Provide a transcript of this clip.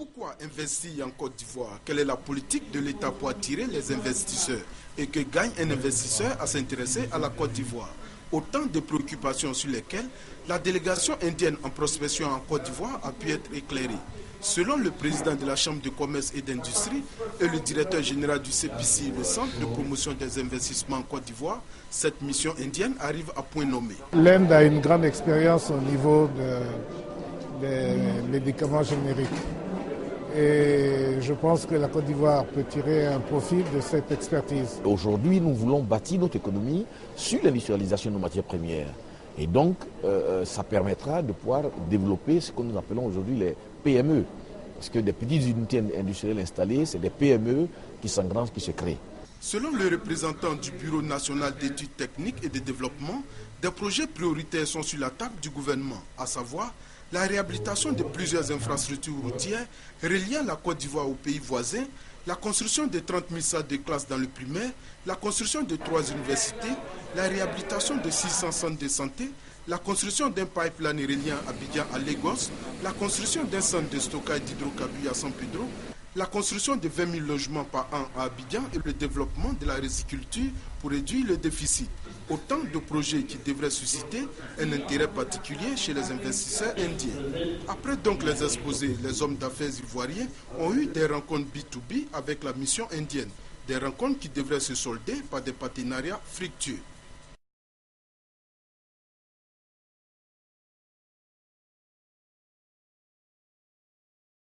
Pourquoi investir en Côte d'Ivoire? Quelle est la politique de l'État pour attirer les investisseurs? Et que gagne un investisseur à s'intéresser à la Côte d'Ivoire? Autant de préoccupations sur lesquelles la délégation indienne en prospection en Côte d'Ivoire a pu être éclairée. Selon le président de la Chambre de commerce et d'industrie et le directeur général du CPC, le Centre de promotion des investissements en Côte d'Ivoire, cette mission indienne arrive à point nommé. L'Inde a une grande expérience au niveau des médicaments génériques. Et je pense que la Côte d'Ivoire peut tirer un profit de cette expertise. Aujourd'hui, nous voulons bâtir notre économie sur l'industrialisation de nos matières premières. Et donc, ça permettra de pouvoir développer ce que nous appelons aujourd'hui les PME. Parce que des petites unités industrielles installées, c'est des PME qui s'engrangent, qui se créent. Selon le représentant du Bureau national d'études techniques et de développement, des projets prioritaires sont sur la table du gouvernement, à savoir la réhabilitation de plusieurs infrastructures routières reliant la Côte d'Ivoire aux pays voisins, la construction de 30 000 salles de classe dans le primaire, la construction de 3 universités, la réhabilitation de 600 centres de santé, la construction d'un pipeline reliant Abidjan à Lagos, la construction d'un centre de stockage d'hydrocarbures à San Pedro, la construction de 20 000 logements par an à Abidjan et le développement de la riziculture pour réduire le déficit. Autant de projets qui devraient susciter un intérêt particulier chez les investisseurs indiens. Après donc les exposés, les hommes d'affaires ivoiriens ont eu des rencontres B2B avec la mission indienne. Des rencontres qui devraient se solder par des partenariats fructueux.